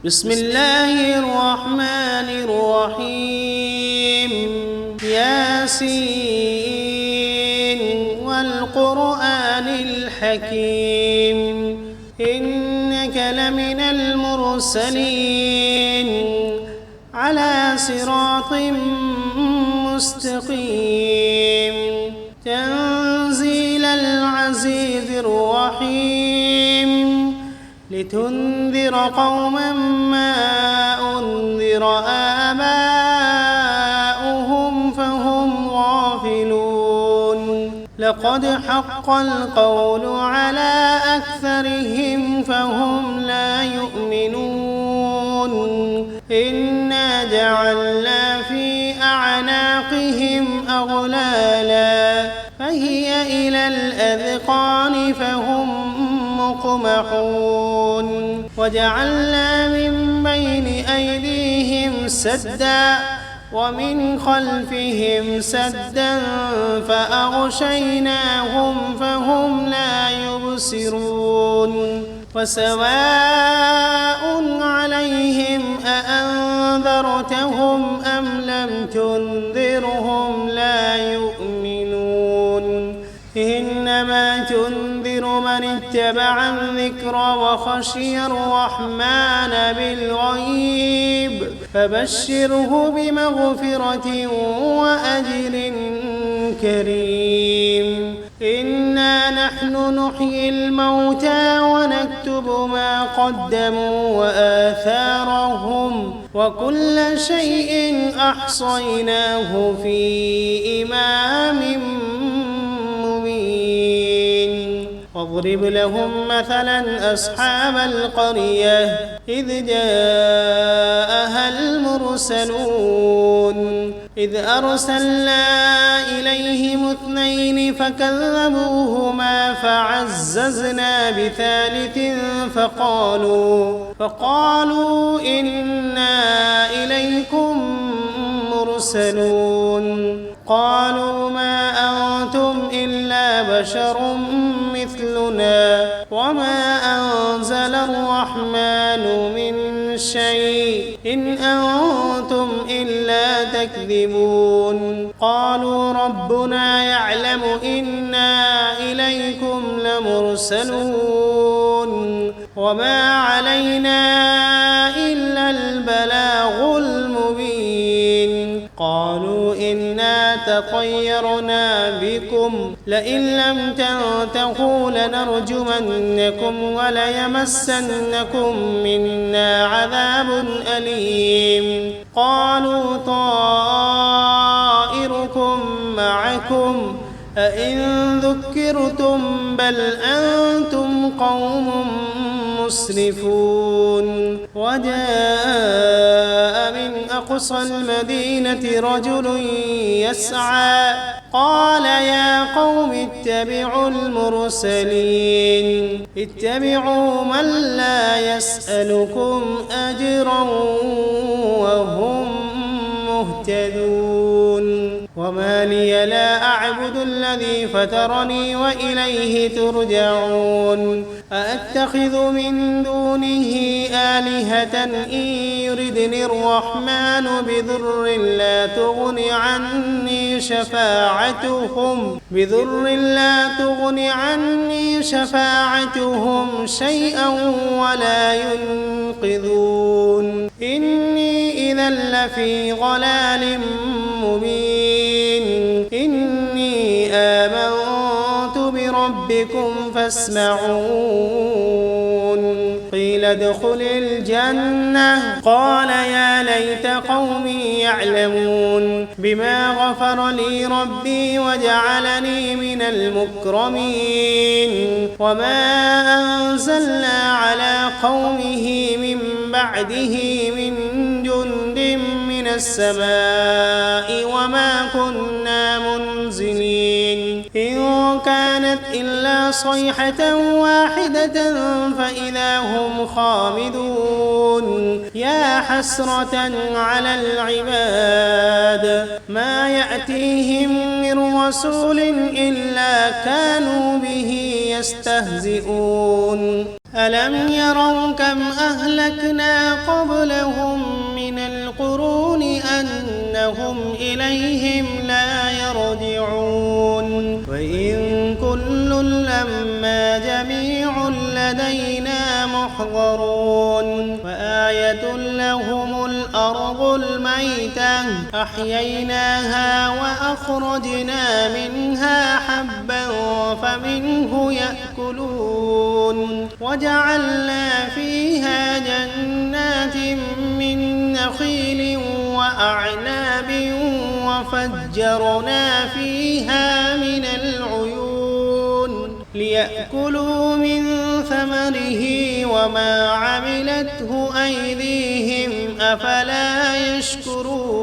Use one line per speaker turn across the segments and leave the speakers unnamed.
بسم الله الرحمن الرحيم ياسين والقرآن الحكيم إنك لمن المرسلين على صراط مستقيم تنزيل العزيز الرحيم لتنذر قوما ما أنذر آباؤهم فهم غافلون لقد حق القول على أكثرهم فهم لا يؤمنون إنا جعلنا في أعناقهم أغلالا فهي إلى الأذقان فهم مقمحون وجعلنا من بين أيديهم سدا ومن خلفهم سدا فأغشيناهم فهم لا يبصرون وسواء عليهم أأنذرتهم أم لم تنذرهم لا يؤمنون إنما تنذر من اتبع الذكر وخشي الرحمن بالغيب فبشره بمغفرة وأجر كريم إنا نحن نحيي الموتى ونكتب ما قدموا وآثارهم وكل شيء أحصيناه في إمام واضرب لهم مثلا أصحاب القرية إذ جاءها المرسلون إذ أرسلنا إليهم 2 فكذبوهما فعززنا بثالث فقالوا إنا إليكم مرسلون قالوا ما أنتم إلا بشر مثلنا وما أنزل الرحمن من شيء إن أنتم إلا تكذبون قالوا ربنا يعلم إنا إليكم لمرسلون وما علينا إلا البلاغ المبين قالوا إنا تطيرنا بكم لئن لم تنتهوا لنرجمنكم وليمسنكم منا عذاب أليم قالوا طائركم معكم أئن ذكرتم بل أنتم قوم مسرفون وجاء من أقصى المدينة رجل يسعى قال يا قوم اتبعوا المرسلين اتبعوا من لا يسألكم أجرا وهم مهتدون وما لي لا أعبد الذي فطرني وإليه ترجعون أأتخذ من دونه آلهة إن يردني الرحمن بضر لا تغن عني شفاعتهم شيئا ولا ينقذون إني إذا لفي ضلال مبين إني آمنت بربكم فاسمعون قيل ادخل الجنة قال يا ليت قومي يعلمون بما غفر لي ربي وجعلني من المكرمين وما أنزلنا على قومه من بعده من جند من السماء وما كنا منزلين إن كانت إلا صيحة واحدة فإذا هم خامدون يا حسرة على العباد ما يأتيهم من رسول إلا كانوا به يستهزئون ألم يروا كم أهلكنا قبلهم من القرون أنهم إليهم لا يرجعون وإن كل لما جميع لدينا محضرون وآية لهم الأرض الميتة أحييناها وأخرجنا منها حبا فمنه يأكلون وجعلنا فيها جنات من نخيل وأعناب وفجرنا فيها من العيون ليأكلوا من ثمره وما عملته أيديهم أفلا يشكرون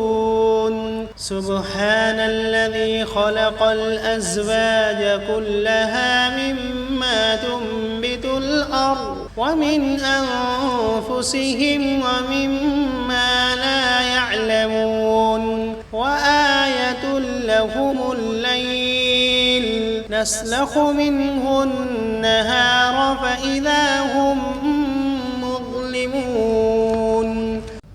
سبحان الذي خلق الأزواج كلها مما تنبت الأرض ومن أنفسهم ومما لا يعلمون وآية لهم الليل نسلخ منه النهار فإذا هم مظلمون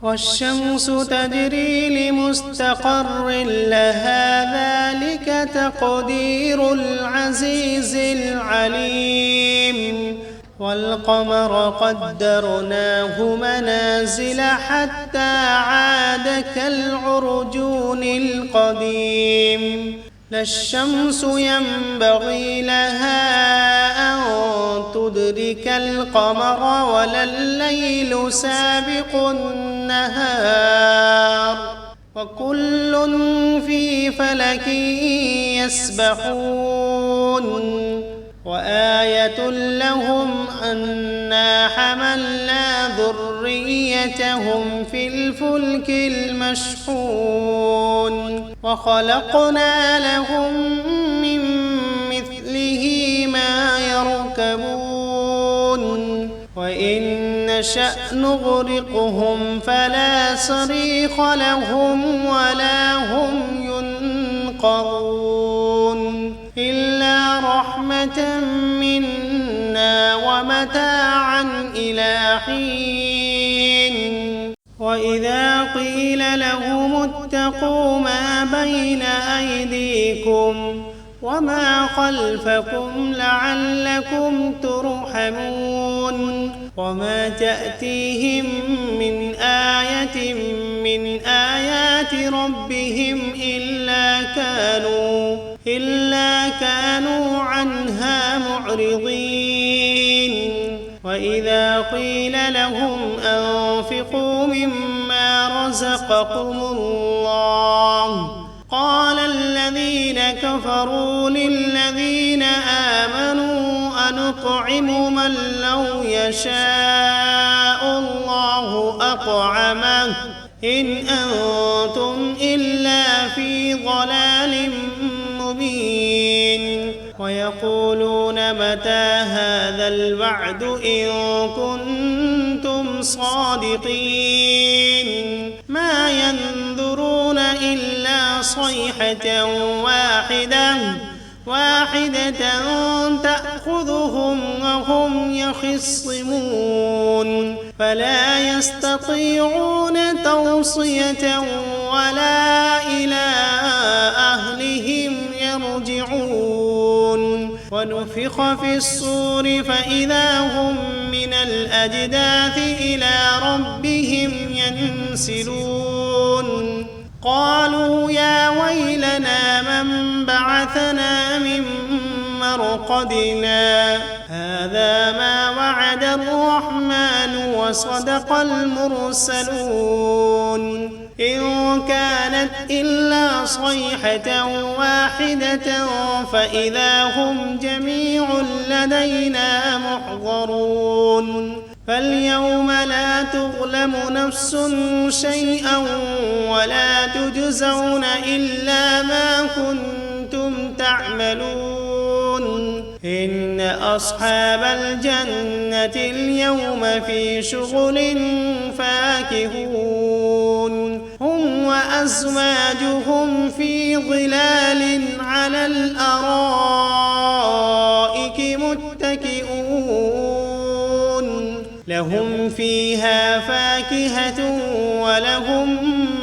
والشمس تجري لمستقر لها ذلك تقدير العزيز العليم والقمر قدرناه منازل حتى عاد كالعرجون القديم لا الشمس ينبغي لها أن تدرك القمر ولا الليل سابق النهار وكل في فلك يسبحون وآية لهم أنا حملنا ذريتهم في الفلك المشحون وخلقنا لهم من مثله ما يركبون وإن نشأ نغرقهم فلا صريخ لهم ولا هم ينقذون إلا رحمة منا ومتاعا إلى حين وإذا قيل لهم اتقوا ما بين أيديكم وما خلفكم لعلكم ترحمون وما تأتيهم من آية من آيات ربهم إلا كانوا عنها معرضين وإذا قيل لهم أنفقوا مما رزقكم الله قال الذين كفروا للذين آمنوا أنطعم من لو يشاء الله أطعمه إن أنتم إلا في ضلال مبين ويقولون متى هذا الوعد إن كنتم صادقين ما ينظرون إلا صيحة واحدة تأخذهم وهم يخصمون فلا يستطيعون توصية ولا إلى أهلهم يرجعون ونفخ في الصور فإذا هم من الأجداث إلى ربهم ينسلون قالوا يا ويلنا من بعثنا من مرقدنا هذا ما وعد الرحمن وصدق المرسلون إن كانت إلا صيحة واحدة فإذا هم جميع لدينا محضرون فاليوم لا تظلم نفس شيئا ولا تجزون إلا ما كنتم تعملون إن أصحاب الجنة اليوم في شغل فاكهون هم وأزواجهم في ظلال على الأرائك متكئون فيها فاكهة ولهم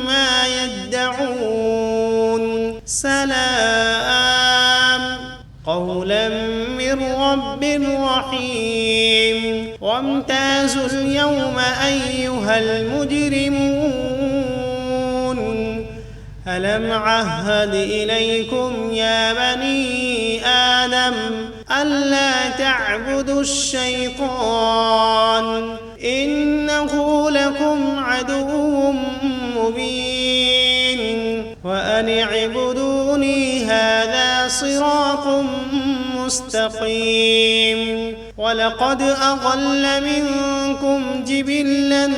ما يدعون سلام قولا من رب رحيم وامتازوا اليوم أيها المجرمون ألم عهد إليكم يا بني آدم ألا تعبدوا الشيطان إنه لكم عدو مبين وأن اعبدوني هذا صراط مستقيم ولقد أضل منكم جبلا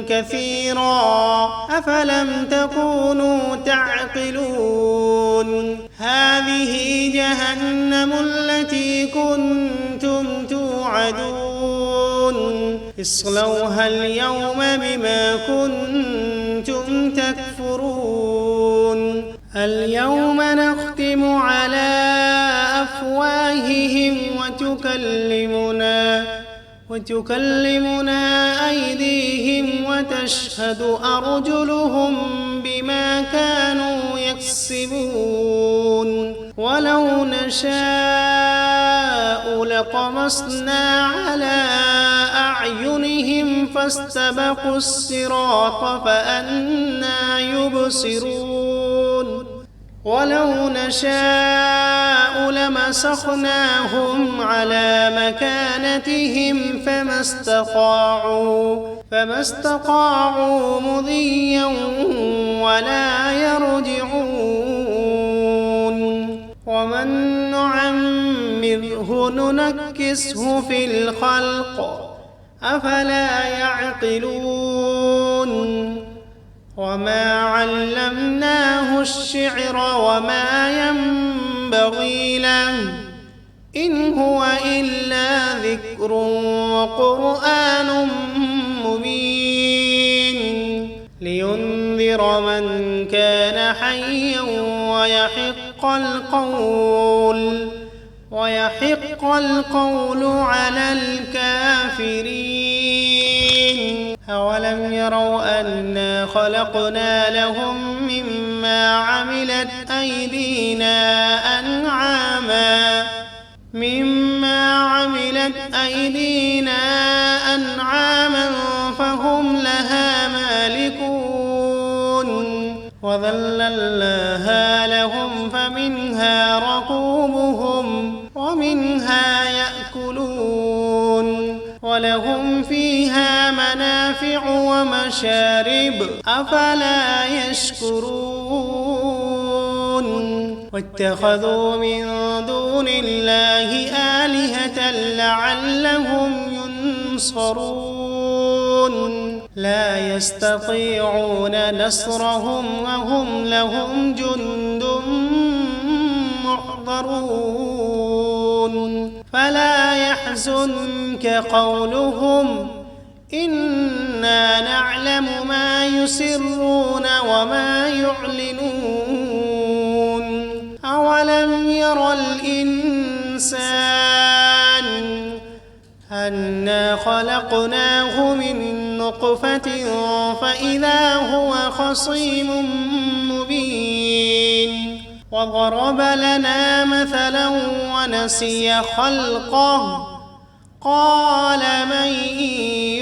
كثيرا أفلم تكونوا تعقلون هذه جهنم التي كنتم توعدون اصلوها اليوم بما كنتم تكفرون اليوم نختم على أفواههم وتكلمنا أيديهم وتشهد أرجلهم بما كانوا يكسبون ولو نشاء لطمسنا على أعينهم فاستبقوا الصراط فأنى يبصرون ولو نشاء لمسخناهم على مكانتهم فما استطاعوا مضيا ولا يرجعون ومن نعمره ننكسه في الخلق أفلا يعقلون وما علمناه الشعر وما ينبغي له إن هو إلا ذكر وقرآن مبين لينذر من كان حيا ويحق القول على الكافرين أولم يروا أنا خلقنا لهم مما عملت أيدينا أنعاما فهم لها مالكون وذللناها لهم فمنها ركوبهم ومنها يأكلون ولهم فيها منافع ومشارب أفلا يشكرون واتخذوا من دون الله آلهة لعلهم ينصرون لا يستطيعون نصرهم وهم لهم جند محضرون فلا يحزنك قولهم إنا نعلم ما يسرون وما يعلنون أولم ير الإنسان أنا خلقناه من نطفة فإذا هو خصيم مبين وضرب لنا مثلا ونسي خلقه قال من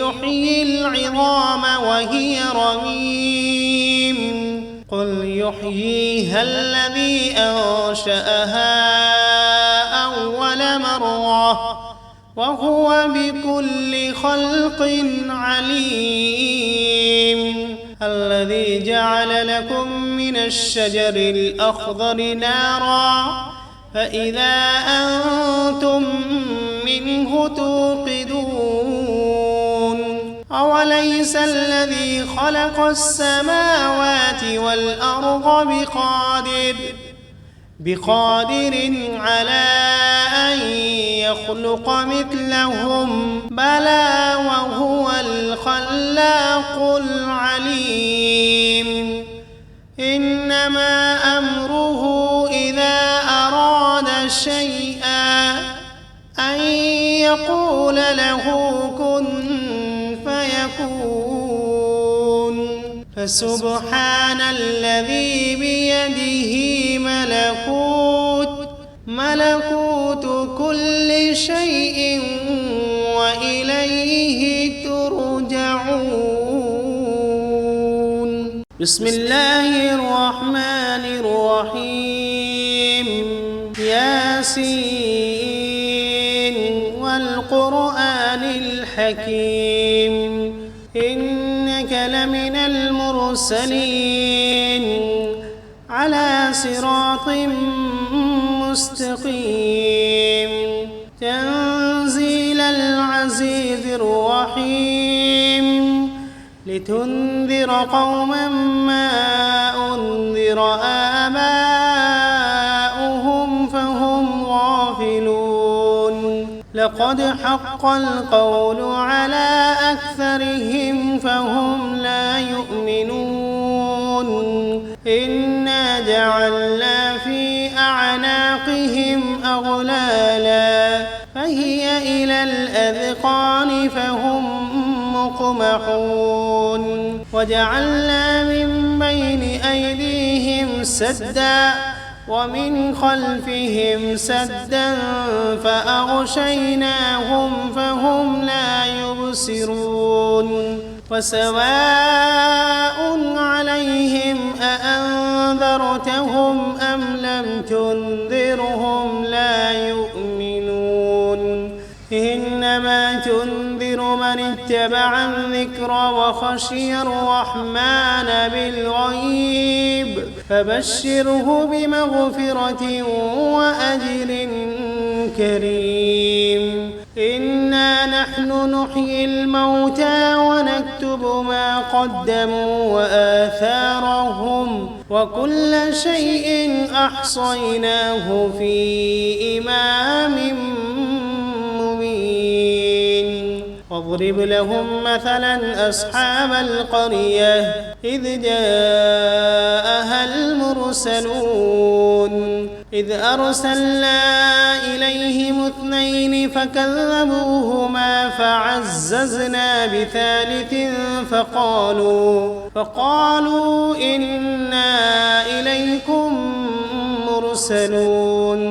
يحيي العظام وهي رميم قل يحييها الذي أنشأها أول مرة وهو بكل خلق عليم الذي جعل لكم من الشجر الأخضر نارا فإذا أنتم منه توقدون أوليس الذي خلق السماوات والأرض بقادر على أن يخلق مثلهم بلى وهو الخلاق العليم إنما أمره إذا أراد شيئا أن يقول له كن فسبحان الذي بيده ملكوت كل شيء وإليه ترجعون. بسم الله الرحمن الرحيم. ياسين والقرآن الحكيم إنك لمن المرسلين على صراط مستقيم تنزيل العزيز الرحيم لتنذر قوما ما أنذر آباؤهم فهم غافلون لقد حق القول على أكثرهم فهم لا يؤمنون إنا جعلنا في أعناقهم أغلالا فهي إلى الأذقان فهم مقمحون وجعلنا من بين أيديهم سدا ومن خلفهم سدا فأغشيناهم فهم لا يبصرون وسواء عليهم أأنذرتهم أم لم تنذرهم لا يؤمنون إنما تنذر من اتبع الذكر وخشي الرحمن بالغيب فبشره بمغفرة وأجر كريم إنا نحن نحيي الموتى ونكتب ما قدموا وآثارهم وكل شيء أحصيناه في إمام مبين واضرب لهم مثلا أصحاب القرية إذ جاءها المرسلون إذ أرسلنا إليهم 2 فكذبوهما فعززنا بثالث فقالوا إنا إليكم مرسلون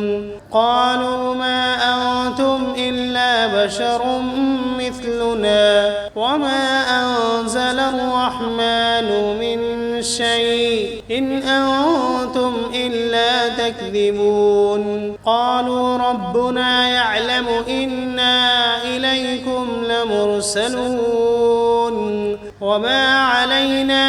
قالوا ما أنتم إلا بشر مثلنا وما أنزل الرحمن من شيء إن أنتم إلا تكذبون قالوا ربنا يعلم إنا إليكم لمرسلون وما علينا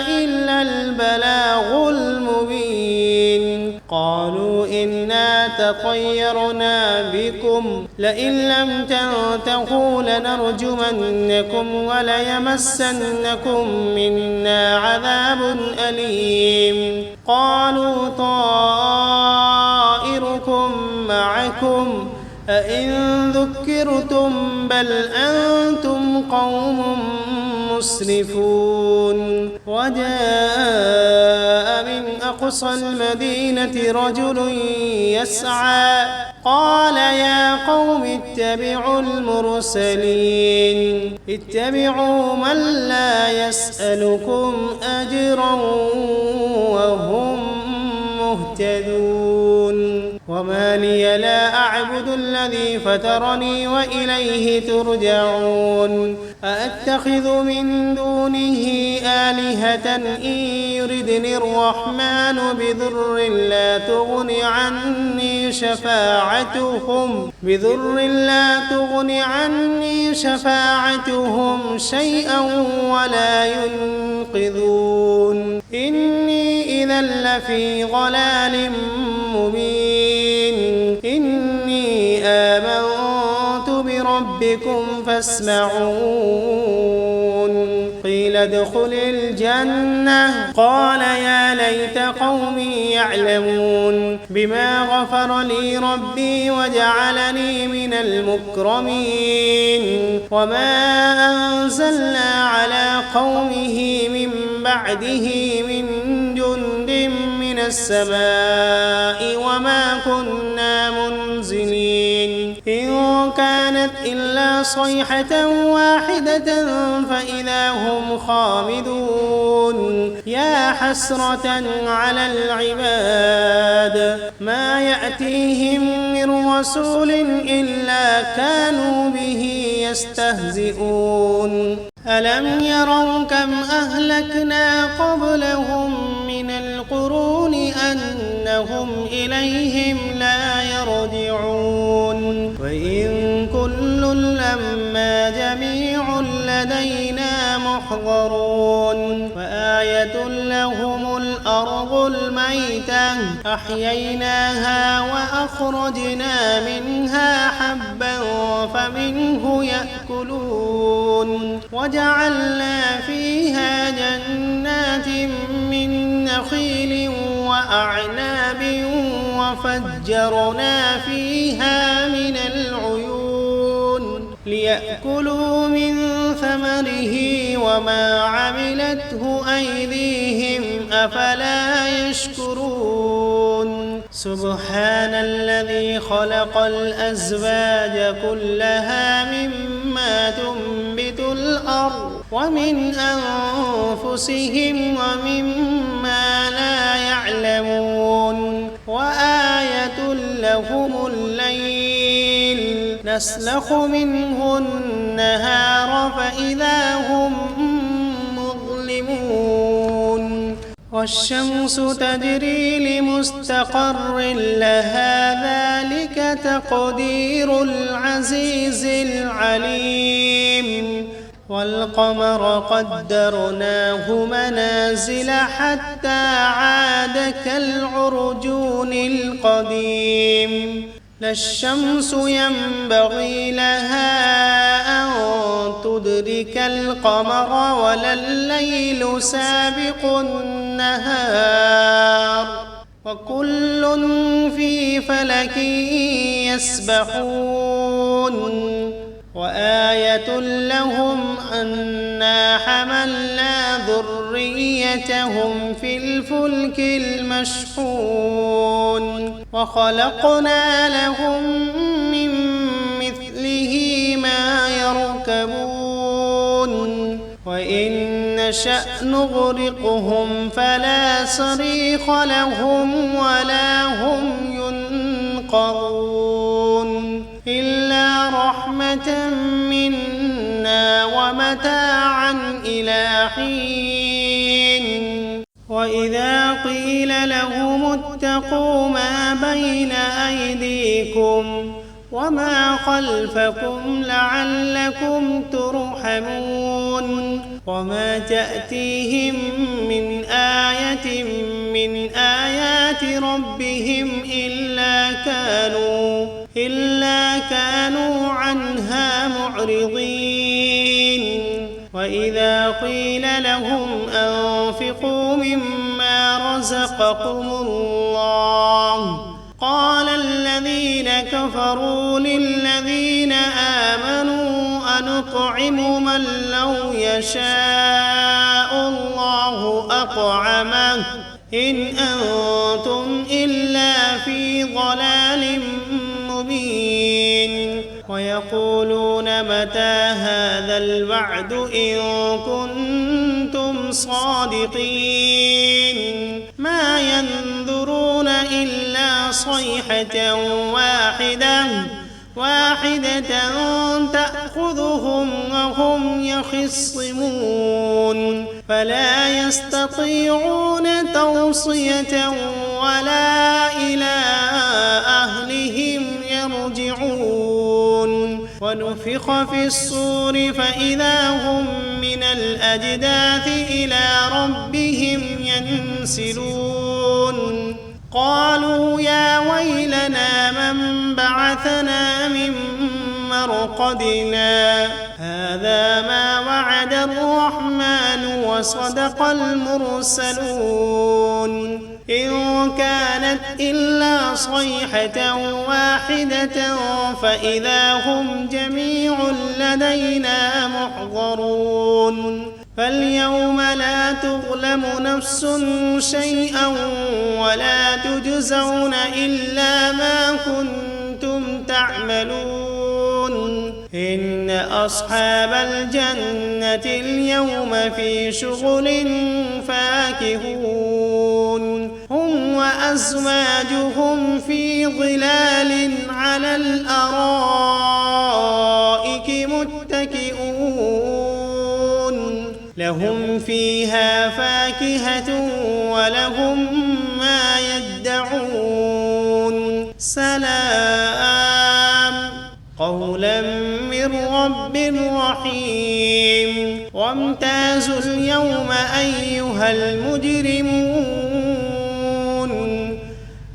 إلا البلاغ المبين قالوا إنا تطيرنا بكم لئن لم تنتهوا لنرجمنكم وليمسنكم منا عذاب أليم قالوا طائركم معكم أئن ذكرتم بل أنتم قوم مسرفون وجاء من أقصى المدينة رجل يسعى قال يا قوم اتبعوا المرسلين اتبعوا من لا يسألكم أجرا وهم مهتدون وما لي لا أعبد الذي فطرني وإليه ترجعون أأتخذ من دونه آلهة إن يردني الرحمن بضر لا تغن عني شفاعتهم شيئا ولا ينقذون إني إذا لفي ضلال مبين إني آمنت بربكم فاسمعون قيل ادخل الجنة قال يا ليت قومي يعلمون بما غفر لي ربي وجعلني من المكرمين وما أنزلنا على قومه من بعده من جند من السماء وما كنا منزلين إن كانت إلا صيحة واحدة فإذا هم خامدون يا حسرة على العباد ما يأتيهم من رسول إلا كانوا به يستهزئون ألم يروا كم أهلكنا قبلهم من القرون أنهم إليهم لا يرجعون وإن كل لما جميع لدينا محضرون وآية لهم الأرض الميتة أحييناها وأخرجنا منها حبا فمنه يأكلون وجعلنا فيها جنات من نخيل وأعناب وفجرنا فيها من العيون ليأكلوا من ثمره وما عملته أيديهم أفلا يشكرون سبحان الذي خلق الأزواج كلها مما تنبت الأرض ومن أنفسهم ومما لا يعلمون وآية لهم الليل نسلخ منه النهار فإذا هم مظلمون والشمس تجري لمستقر لها ذلك تقدير العزيز العليم والقمر قدرناه منازل حتى عاد كالعرجون القديم لا الشمس ينبغي لها أن تدرك القمر ولا الليل سابق النهار وكل في فلك يسبحون وآية لهم أنا حملنا ذريتهم في الفلك المشحون وخلقنا لهم من مثله ما يركبون وإن نشأ نغرقهم فلا صريخ لهم ولا هم ينقذون إلا رحمة منا ومتاعا إلى حين وإذا قيل لهم اتقوا ما بين أيديكم وما خلفكم لعلكم ترحمون وما تأتيهم من آية من آيات ربهم إلا كانوا عنها معرضين وإذا قيل لهم أنفقوا مما رزقكم الله قال الذين كفروا للذين آمنوا أنطعم من لو يشاء الله أطعمه إن أنتم إلا في ضلال مبين ويقولون متى هذا الوعد إن كنتم صادقين ما ينظرون إلا صيحة واحدة تأخذهم وهم يخصمون فلا يستطيعون توصية ولا إلى أهلهم يرجعون ونفخ في الصور فإذا هم من الأجداث إلى ربهم ينسلون قالوا يا ويلنا من بعثنا من مرقدنا هذا ما وعد الرحمن وصدق المرسلون إن كانت إلا صيحة واحدة فإذا هم جميع لدينا محضرون فاليوم لا تظلم نفس شيئا ولا تجزون إلا ما كنتم تعملون إن أصحاب الجنة اليوم في شغل فاكهون هم وأزواجهم في ظلال على الأرائك متكئون لهم فيها فاكهة ولهم ما يدعون سلام قولا من رب رحيم وامتازوا اليوم أيها المجرمون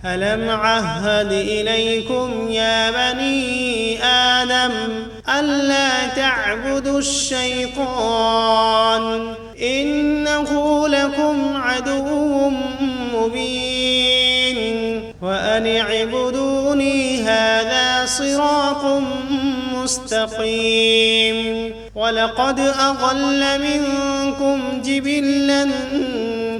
ألم عهد إليكم يا بني آدم ألا تعبدوا الشيطان إنه لكم عدو مبين وأن اعبدوني هذا صراط مستقيم ولقد أضل منكم جبلا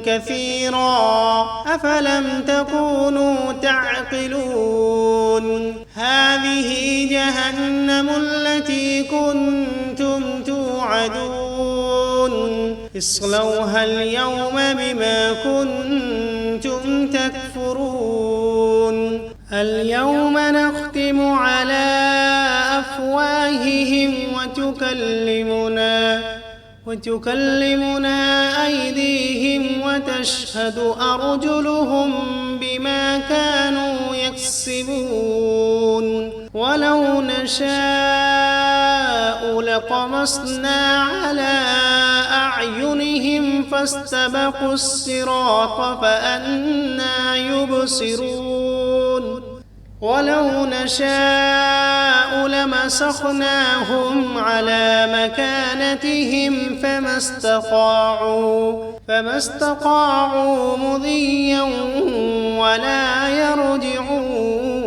كثيرا أفلم تكونوا تعقلون هذه جهنم التي كنتم توعدون اصلوها اليوم بما كنتم تكفرون اليوم نختم على أفواههم وتكلمنا أيديهم وتشهد أرجلهم بما كانوا يكسبون ولو نشاء لطمسنا على أعينهم فاستبقوا الصراط فأنى يبصرون ولو نشاء لمسخناهم على مكانتهم فما استطاعوا مضيا ولا يرجعون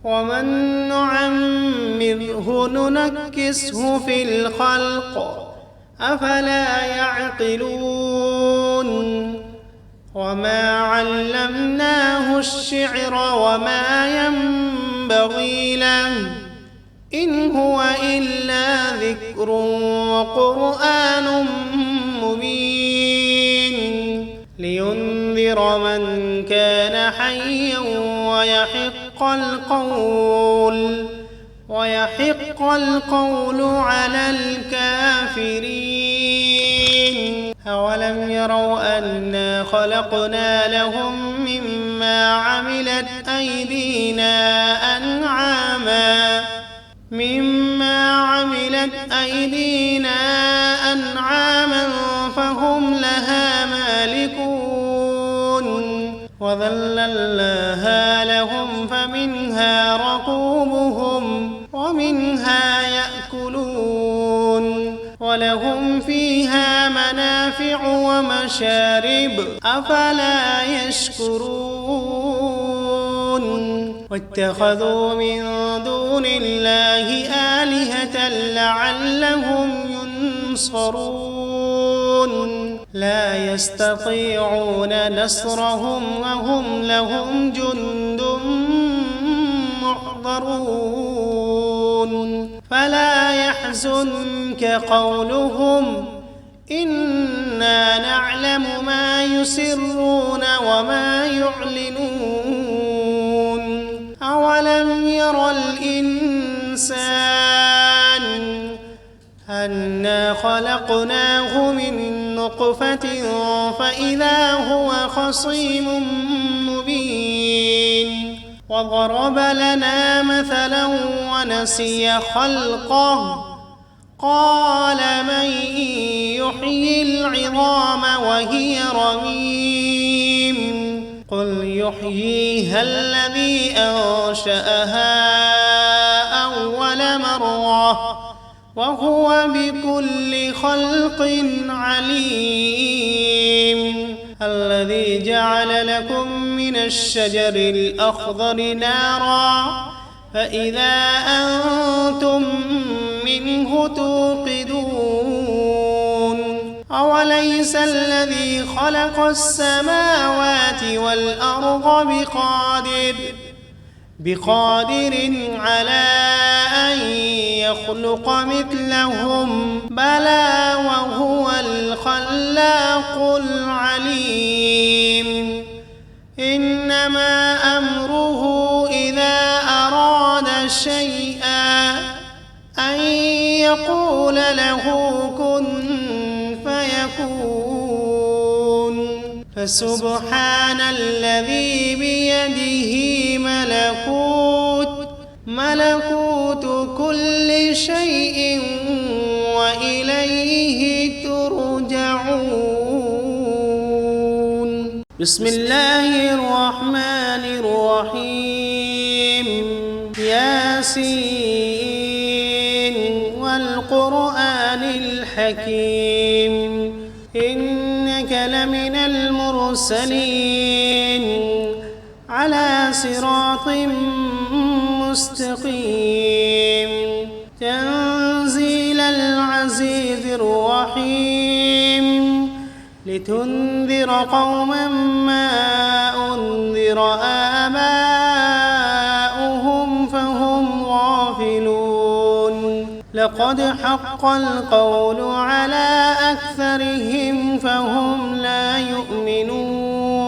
ومن نعمره ننكسه في الخلق أفلا يعقلون وما علمناه الشعر وما ينبغي له إن هو إلا ذكر وقرآن مبين لينذر من كان حيا ويحق القول على الكافرين أولم يروا أنا خلقنا لهم مما عملت أيدينا أنعاما فهم لها مالكون وذللناها لهم فمنها ركوبهم ومنها يأكلون ولهم فيها منافع ومشارب أفلا يشكرون واتخذوا من دون الله آلهة لعلهم ينصرون لا يستطيعون نصرهم وهم لهم جند محضرون فلا يحزنك قولهم إنا نعلم ما يسرون وما يعلنون أولم ير الإنسان أنا خلقناه من نطفة فإذا هو خصيم مبين وضرب لنا مثلا ونسي خلقه قال من يحيي العظام وهي رميم قل يحييها الذي أنشأها أول مرة وهو بكل خلق عليم الذي جعل لكم من الشجر الأخضر نارا فإذا أنتم منه توقدون أوليس الذي خلق السماوات والأرض بقادر على أن يخلق مثلهم بلى وهو الخلاق العليم إنما أمره إذا أراد شيئا أن يقول له كن فيكون فسبحان الذي بيده ملكوت كل شيء وإليه ترجعون. بسم الله الرحمن الرحيم. ياسين والقرآن الحكيم إنك لمن المرسلين على صراط مستقيم تنزيل العزيز الرحيم لتنذر قوما ما أنذر آباؤهم فهم غافلون لقد حق القول على أكثرهم فهم لا يؤمنون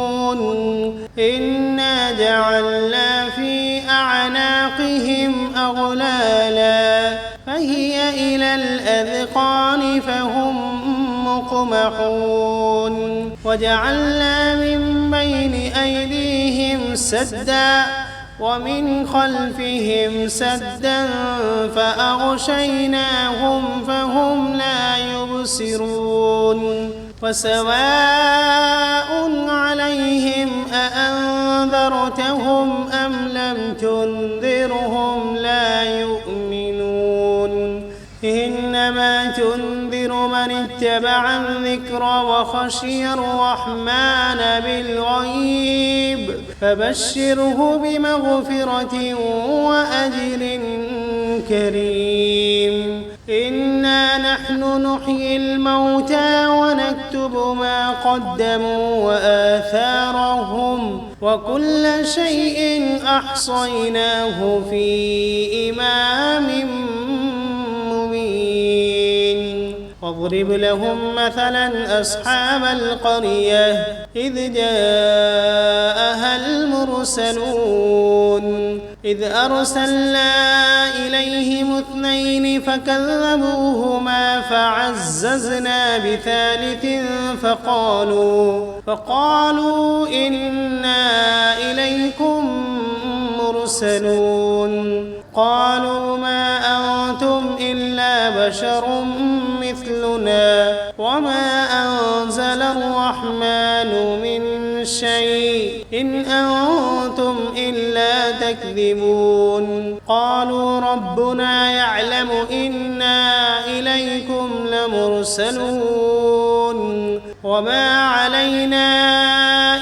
إنا جعلنا في أعناقهم أغلالا فهي إلى الأذقان فهم مقمحون وجعلنا من بين أيديهم سدا ومن خلفهم سدا فأغشيناهم فهم لا يبصرون وسواء عليهم أأنذرتهم أم لم تنذرهم لا يؤمنون إنما تنذر من اتبع الذكر وخشي الرحمن بالغيب فبشره بمغفرة وأجر كريم إنا نحن نحيي الموتى ونكتب ما قدموا وآثارهم وكل شيء أحصيناه في إمام مبين واضرب لهم مثلا أصحاب القرية إذ جاءها المرسلون إذ أرسلنا إليهم اثنين فكذبوهما فعززنا بثالث فقالوا إنا إليكم مرسلون قالوا ما أنتم إلا بشر مثلنا وما أنزل الرحمن من شيء إن أنتم إلا تكذبون قالوا ربنا يعلم إنا إليكم لمرسلون وما علينا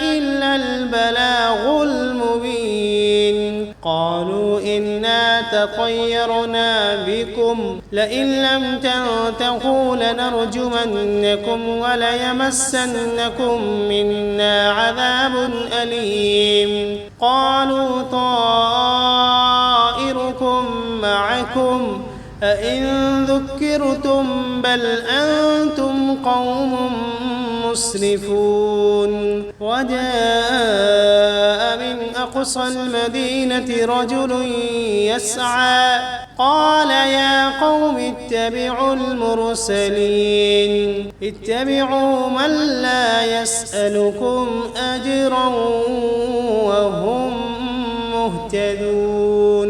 إلا البلاغ المبين قالوا إنا تطيرنا بكم لئن لم تنتهوا لنرجمنكم وليمسنكم منا عذاب أليم قالوا طائركم معكم أئن ذكرتم بل أنتم قوم مسرفون وجاء من أقصى المدينة رجل يسعى قال يا قوم اتبعوا المرسلين اتبعوا من لا يسألكم أجرا وهم مهتدون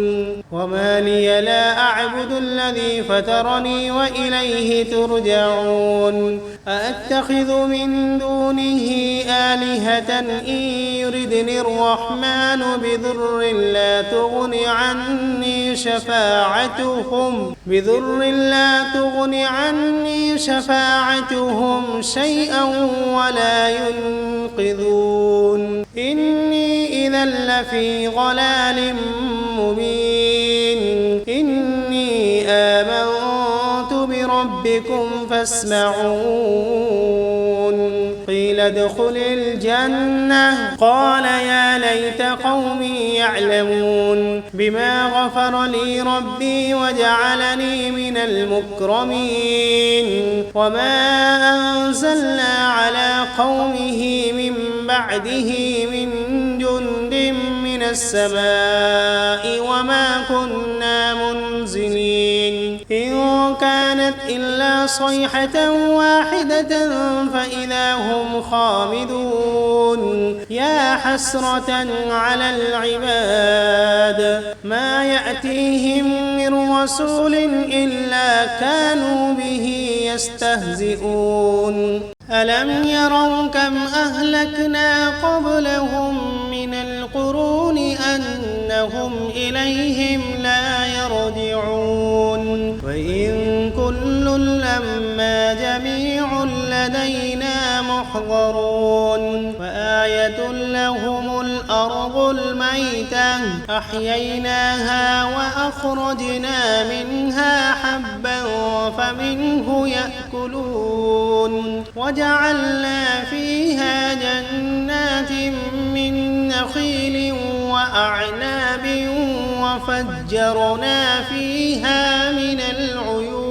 وما لي لا أعبد الذي فطرني وإليه ترجعون أأتخذ من دونه آلهة إن يردني الرحمن بضر لا تغن عني شفاعتهم شيئا ولا ينقذون إني إذا لفي ضلال مبين إني آمنت بربكم فاسمعون قيل قيل ادخل الجنة قال يا ليت قومي يعلمون بما غفر لي ربي وجعلني من المكرمين وما أنزلنا على قومه من بعده من جند من السماء وما كنا منزلين إن كانت إلا صيحة واحدة فإذا هم خامدون يا حسرة على العباد ما يأتيهم من رسول إلا كانوا به يستهزئون ألم يروا كم أهلكنا قبلهم من القرون أنهم إليهم لا يرجعون وإن كل لما جميع لدينا محضرون وآية لهم الأرض الميتة أحييناها وأخرجنا منها حبا فمنه يأكلون وجعلنا فيها جنات من نخيل وأعناب وفجرنا فيها من العيون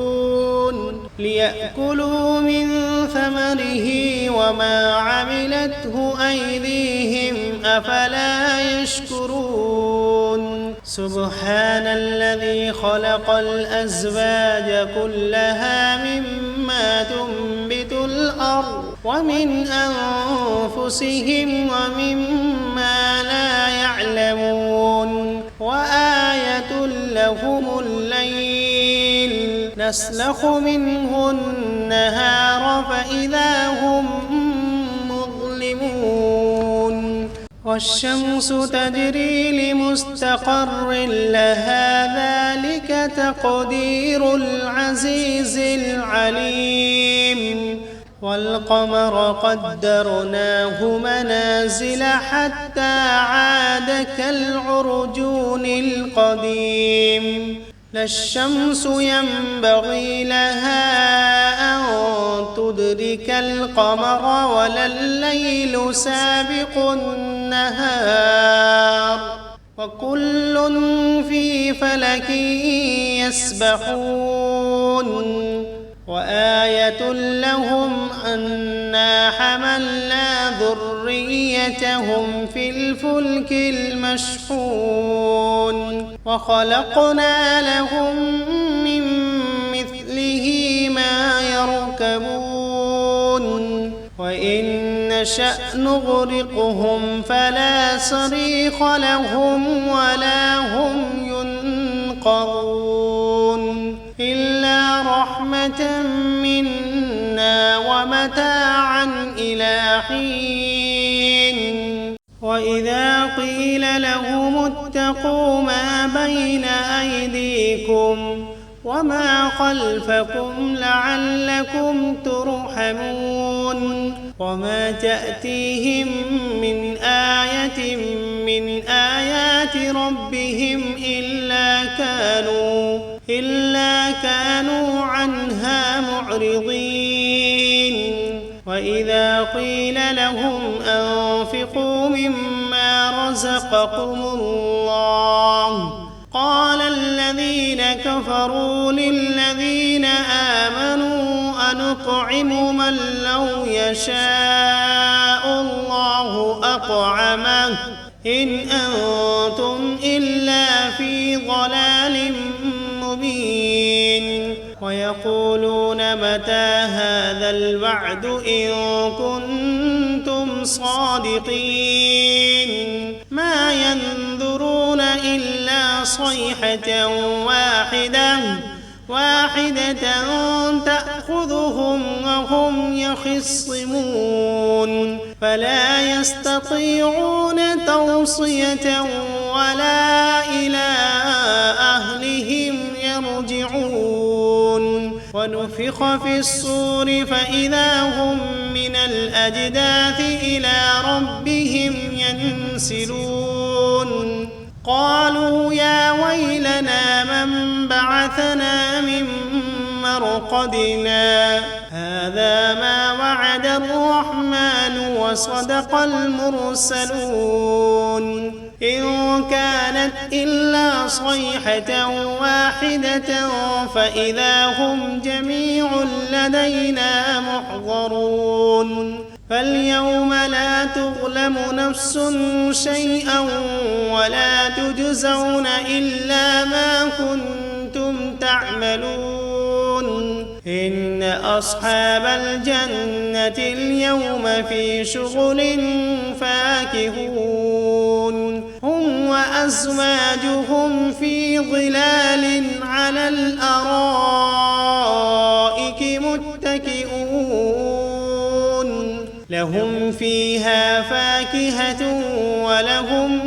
ليأكلوا من ثمره وما عملته أيديهم أفلا يشكرون سبحان الذي خلق الأزواج كلها مما تنبت الأرض ومن أنفسهم ومما لا يعلمون وآية لهم الليل نسلخ منه النهار فإذا هم مظلمون والشمس تجري لمستقر لها ذلك تقدير العزيز العليم والقمر قدرناه منازل حتى عاد كالعرجون القديم لا الشمس ينبغي لها أن تدرك القمر ولا الليل سابق النهار وكل في فلك يسبحون وآية لهم أنا حملنا ذريتهم في الفلك المشحون وخلقنا لهم من مثله ما يركبون وإن نشأ نغرقهم فلا صريخ لهم ولا هم ينقذون إلا رحمة منا ومتاعا إلى حين وإذا قيل لهم اتقوا ما بين أيديكم وما خلفكم لعلكم ترحمون وما تأتيهم من آية من آيات ربهم إلا كانوا عنها معرضين وإذا قيل لهم أنفقوا مما رزقكم الله قال الذين كفروا للذين آمنوا أنطعم من لو يشاء الله أطعمه إن أنتم إلا في ضلال مبين ويقولون متى هذا الوعد إن كنتم صادقين ما ينظرون إلا صيحة واحدة تأخذهم وهم يخصمون فلا يستطيعون توصية ولا إلى أهلهم يرجعون ونفخ في الصور فإذا هم من الأجداث إلى ربهم ينسلون قالوا يا ويلنا من بعثنا من مرقدنا هذا ما وعد الرحمن وصدق المرسلون إن كانت إلا صيحة واحدة فإذا هم جميع لدينا محضرون فاليوم لا تظلم نفس شيئا ولا تجزون إلا ما كنتم تعملون إن أصحاب الجنة اليوم في شغل فاكهون هم وأزواجهم في ظلال على الأرائك متكئون لهم فيها فاكهة ولهم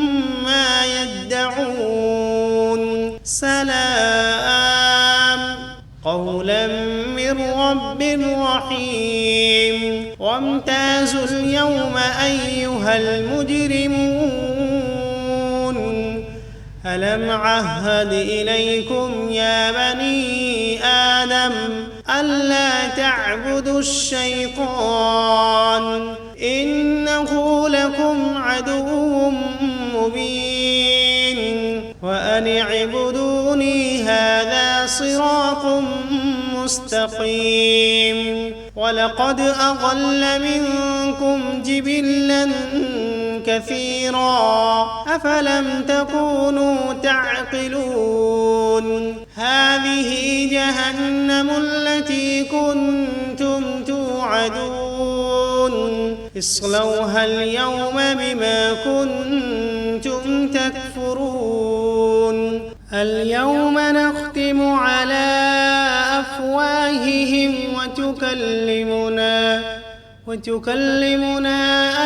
ما يدعون سلام قولا من رب رحيم وامتازوا اليوم أيها المجرمون ألم عهد إليكم يا بني آدم ألا تعبدوا الشيطان إنه لكم عدو مبين وأن اعبدوني هذا صراط مستقيم ولقد أضل منكم جبلا كثيرا أفلم تكونوا تعقلون هذه جهنم التي كنتم توعدون اصلوها اليوم بما كنتم تكفرون اليوم نختم على أفواههم وتكلمنا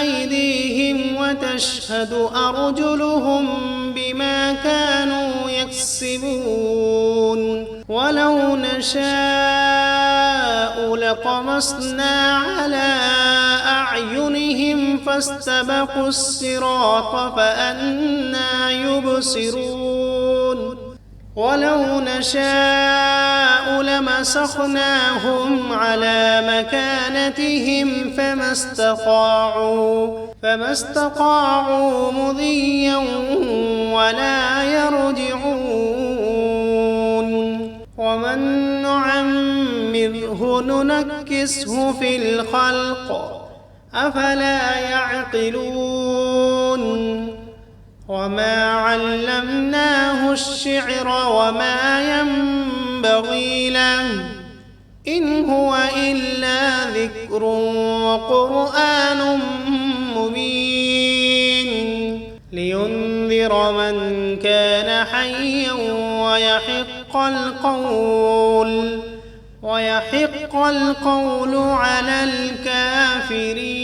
أيديهم وتشهد أرجلهم بما كانوا يكسبون ولو نشاء لطمسنا على أعينهم فاستبقوا الصراط فأنى يبصرون ولو نشاء لمسخناهم على مكانتهم فما استطاعوا مضيا ولا يرجعون ومن نعمره ننكسه في الخلق أفلا يعقلون وما علمناه الشعر وما ينبغي له إن هو إلا ذكر وقرآن مبين لينذر من كان حيا ويحق القول على الكافرين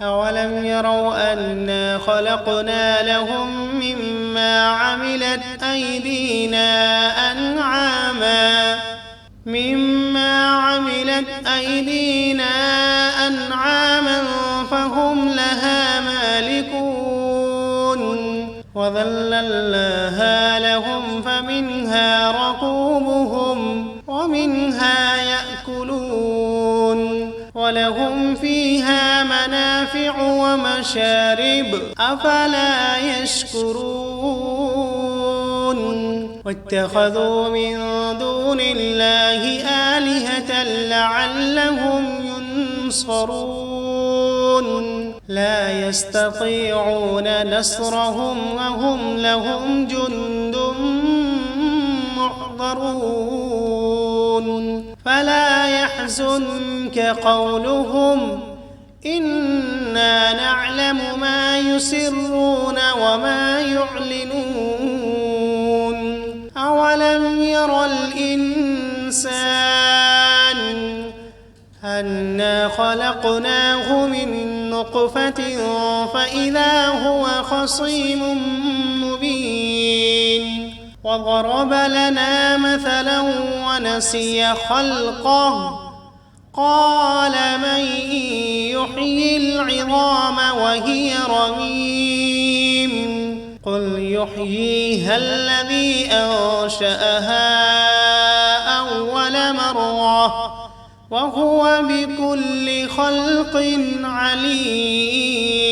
أولم يروا أنا خلقنا لهم مما عملت أيدينا أنعاما فهم لها مالكون وذللناها لهم فمنها ركوبهم ومنها يأكلون ولهم فيها منافع ومشارب أفلا يشكرون واتخذوا من دون الله آلهة لعلهم ينصرون لا يستطيعون نصرهم وهم لهم جند محضرون فلا يحزنك قولهم إنا نعلم ما يسرون وما يعلنون أولم ير الإنسان أنا خلقناه من نطفة فإذا هو خصيم مبين وضرب لنا مثلا ونسي خلقه قال من يحيي العظام وهي رميم قل يحييها الذي أنشأها أول مرة وهو بكل خلق عليم.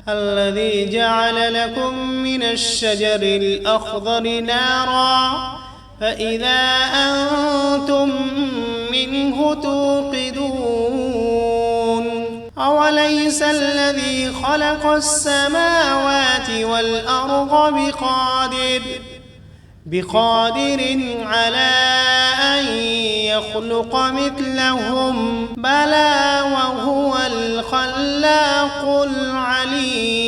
الذي جعل لكم من الشجر الأخضر نارا فإذا أنتم منه توقدون. أوليس الذي خلق السماوات والأرض بقادر على أن يخلق مثلهم؟ بلى وهو الخلاق العليم.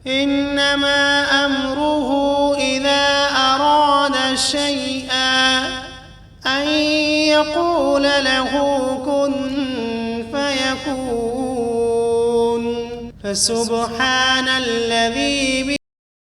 إنما أمره إذا أراد شيئا أن يقول له كن فيكون. فسبحان الذي